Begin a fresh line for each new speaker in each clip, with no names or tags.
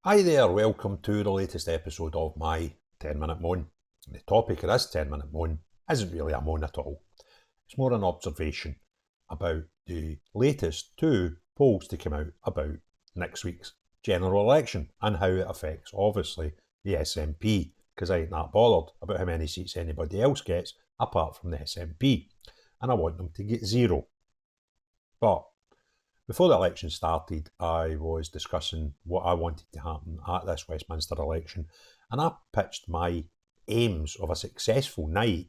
Hi there, welcome to the latest episode of my 10-minute moan. The topic of this 10-minute moan isn't really a moan at all. It's more an observation about the latest two polls to come out about next week's general election and how it affects, obviously, the SNP, because I ain't that bothered about how many seats anybody else gets apart from the SNP, and I want them to get zero. But before the election started, I was discussing what I wanted to happen at this Westminster election, and I pitched my aims of a successful night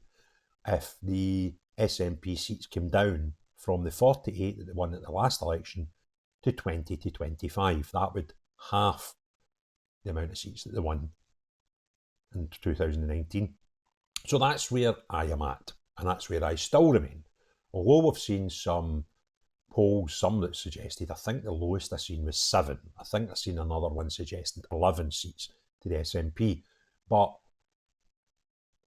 if the SNP seats came down from the 48 that they won at the last election to 20 to 25. That would half the amount of seats that they won in 2019. So that's where I am at, and that's where I still remain. Although we've seen some polls, some that suggested, I think the lowest I seen was 7. I think I seen another one suggested 11 seats to the SNP, but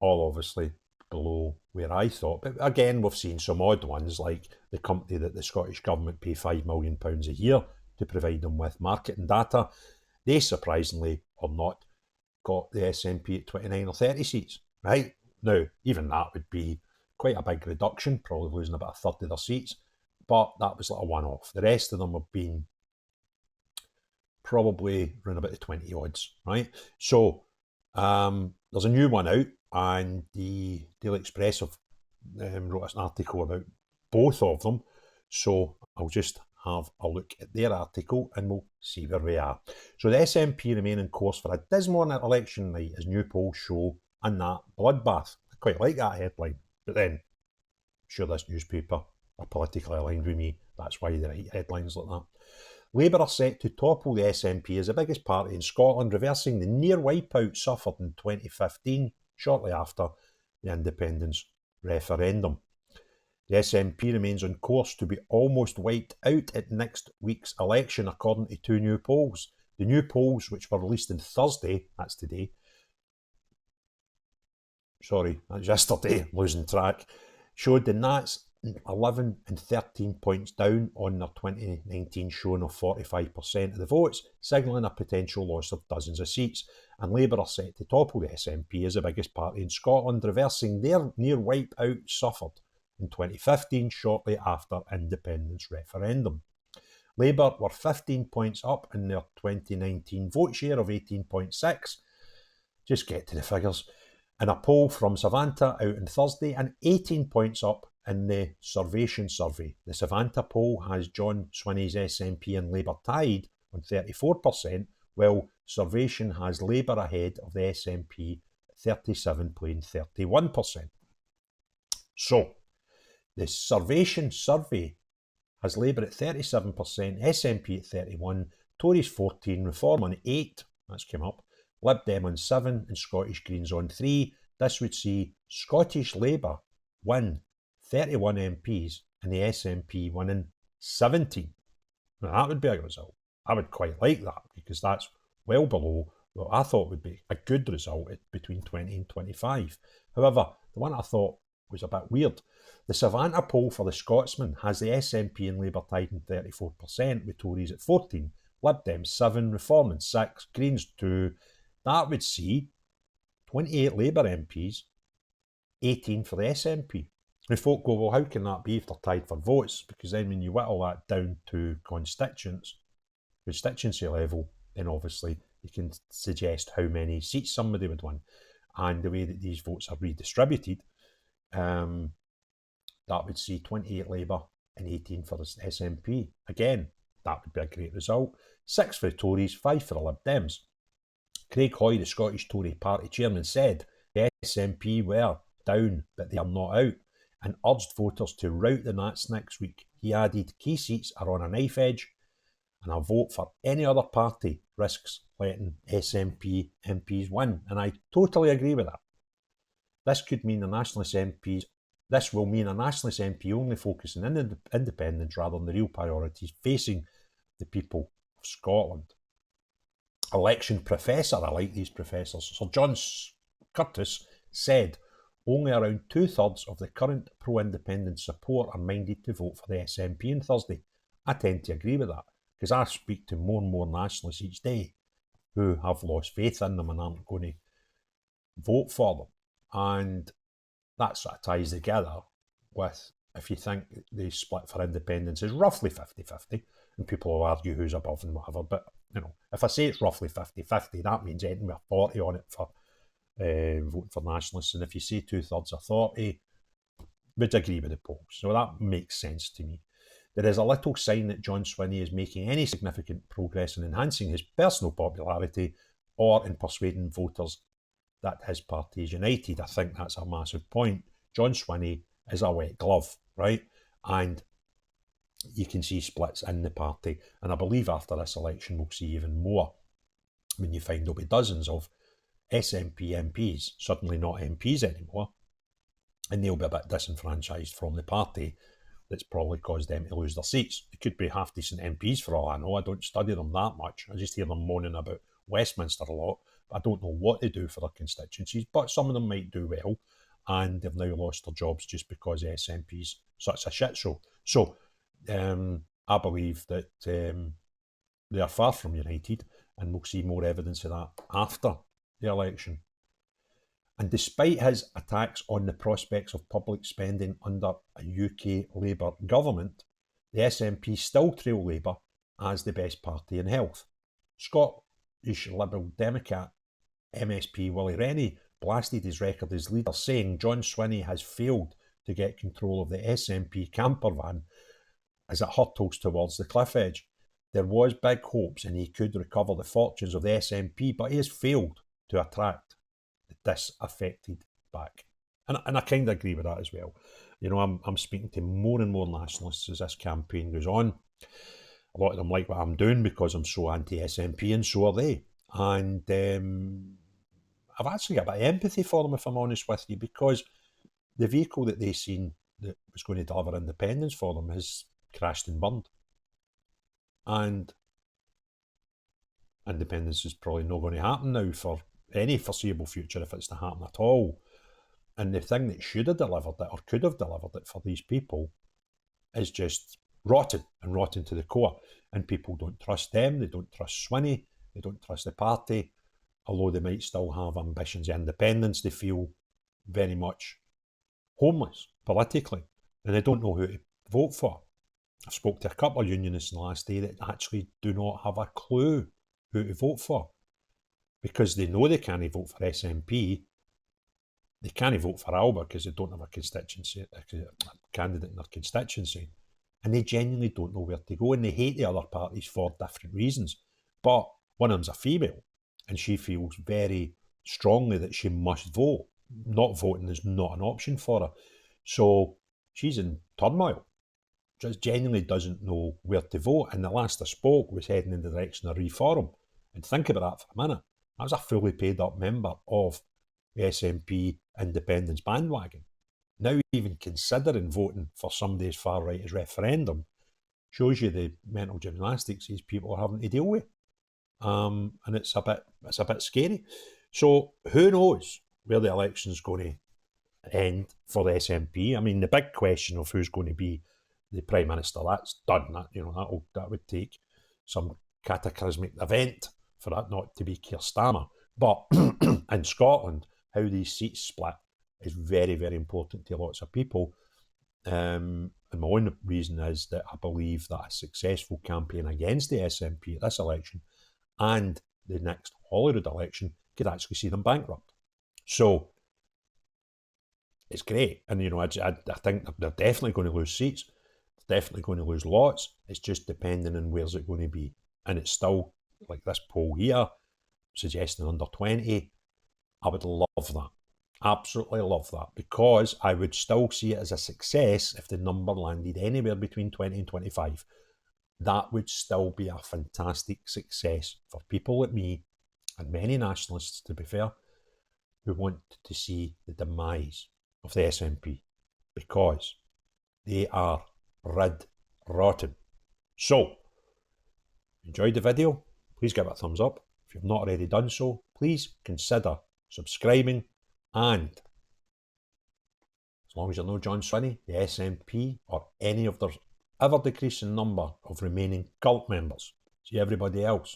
all obviously below where I thought. But again, we've seen some odd ones, like the company that the Scottish Government pay £5 million a year to provide them with marketing data. They surprisingly or not got the SNP at 29 or 30 seats, right? Now, even that would be quite a big reduction, probably losing about a third of their seats, but that was like a one-off. The rest of them have been probably around about the 20 odds, right? So there's a new one out, and the Daily Express have wrote an article about both of them. So I'll just have a look at their article and we'll see where we are. So the SNP remain in course for a dismal election night as new polls show and that bloodbath. I quite like that headline, but then I'm sure this newspaper are politically aligned with me. That's why they write headlines like that. Labour are set to topple the SNP as the biggest party in Scotland, reversing the near wipeout suffered in 2015, shortly after the independence referendum. The SNP remains on course to be almost wiped out at next week's election, according to two new polls. The new polls, which were released on Thursday, that's today, that's yesterday, losing track, showed the Nats 11 and 13 points down on their 2019 showing of 45% of the votes, signalling a potential loss of dozens of seats. And Labour are set to topple the SNP as the biggest party in Scotland, reversing their near wipeout suffered in 2015, shortly after independence referendum. Labour were 15 points up in their 2019 vote share of 18.6. Just get to the figures. In a poll from Savanta out on Thursday, and 18 points up in the Survation survey. The Savanta poll has John Swinneys SNP and Labour tied on 34%, while Survation has Labour ahead of the SNP at 37, playing 31%. So, the Survation survey has Labour at 37%, SNP at 31%, Tories 14%, Reform on 8%, that's come up, Lib Dem on 7% and Scottish Greens on 3%. This would see Scottish Labour win 31 MPs and the SNP winning 17. Now that would be a result. I would quite like that because that's well below what I thought would be a good result at between 20 and 25. However, the one I thought was a bit weird. The Savanta poll for the Scotsman has the SNP and Labour tied in 34%, with Tories at 14%, Lib Dem 7%, Reform in 6%, Greens 2%. That would see 28 Labour MPs, 18 for the SNP. And folk go, well, how can that be if they're tied for votes? Because then when you whittle that down to constituency level, then obviously you can suggest how many seats somebody would win. And the way that these votes are redistributed, that would see 28 Labour and 18 for the SNP. Again, that would be a great result. 6 for the Tories, 5 for the Lib Dems. Craig Hoy, the Scottish Tory party chairman, said the SNP were down, but they are not out, and urged voters to rout the Nats next week. He added, key seats are on a knife edge, and a vote for any other party risks letting SNP MPs win. And I totally agree with that. This will mean a Nationalist MP only focusing on independence rather than the real priorities facing the people of Scotland. Election professor, I like these professors, Sir John Curtis, said only around 2/3 of the current pro-independence support are minded to vote for the SNP on Thursday. I tend to agree with that because I speak to more and more nationalists each day, who have lost faith in them and aren't going to vote for them. And that sort of ties together with, if you think the split for independence is roughly 50-50, and people will argue who's above and whatever, but if I say it's roughly 50-50, that means anything with 40 on it for voting for nationalists, and if you say 2/3 authority, would agree with the polls. So that makes sense to me. There is a little sign that John Swinney is making any significant progress in enhancing his personal popularity or in persuading voters that his party is united. I think that's a massive point. John Swinney is a wet glove, right? And you can see splits in the party. And I believe after this election, we'll see even more when you find there'll be dozens of SNP MPs suddenly not MPs anymore. And they'll be a bit disenfranchised from the party. That's probably caused them to lose their seats. It could be half decent MPs for all I know. I don't study them that much. I just hear them moaning about Westminster a lot. But I don't know what they do for their constituencies. But some of them might do well. And they've now lost their jobs just because the SNP's such a shit show. So I believe that they are far from united. And we'll see more evidence of that after the election. And despite his attacks on the prospects of public spending under a UK Labour government, the SNP still trail Labour as the best party in health. Scottish Liberal Democrat MSP Willie Rennie blasted his record as leader, saying John Swinney has failed to get control of the SNP camper van as it hurtles towards the cliff edge. There was big hopes and he could recover the fortunes of the SNP, but he has failed to attract disaffected back. And I kind of agree with that as well. I'm speaking to more and more nationalists as this campaign goes on. A lot of them like what I'm doing because I'm so anti-SNP, and so are they. And I've actually got a bit of empathy for them, if I'm honest with you, because the vehicle that they seen that was going to deliver independence for them has crashed and burned. And independence is probably not going to happen now for any foreseeable future, if it's to happen at all. And the thing that should have delivered it or could have delivered it for these people is just rotten and rotten to the core. And people don't trust them, they don't trust Swinney, they don't trust the party. Although they might still have ambitions of independence, they feel very much homeless politically and they don't know who to vote for. I've spoke to a couple of unionists in the last day that actually do not have a clue who to vote for, because they know they can't vote for SNP, they can't vote for Alba because they don't have a constituency, a candidate in their constituency, and they genuinely don't know where to go, and they hate the other parties for different reasons. But one of them's a female, and she feels very strongly that she must vote. Not voting is not an option for her. So she's in turmoil. Just genuinely doesn't know where to vote. And the last I spoke was heading in the direction of Reform. And think about that for a minute. I was a fully paid up member of the SNP independence bandwagon. Now even considering voting for somebody as far right as referendum shows you the mental gymnastics these people are having to deal with. And it's a bit scary. So who knows where the election's going to end for the SNP? I mean, the big question of who's going to be the Prime Minister, that's done. That would take some cataclysmic event for that not to be Keir Starmer. But in Scotland, how these seats split is very, very important to lots of people. And my own reason is that I believe that a successful campaign against the SNP at this election and the next Holyrood election could actually see them bankrupt. So it's great. And, I think they're definitely going to lose seats. They're definitely going to lose lots. It's just depending on where's it going to be. And it's still, like this poll here, suggesting under 20. I would love that. Absolutely love that, because I would still see it as a success if the number landed anywhere between 20 and 25. That would still be a fantastic success for people like me and many nationalists, to be fair, who want to see the demise of the SNP, because they are rid rotten. So, enjoyed the video? Please give it a thumbs up. If you've not already done so, please consider subscribing, and as long as you're no John Swinney, the SNP, or any of their ever-decreasing number of remaining cult members, see everybody else.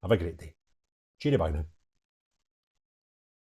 Have a great day. Cheerio bye now.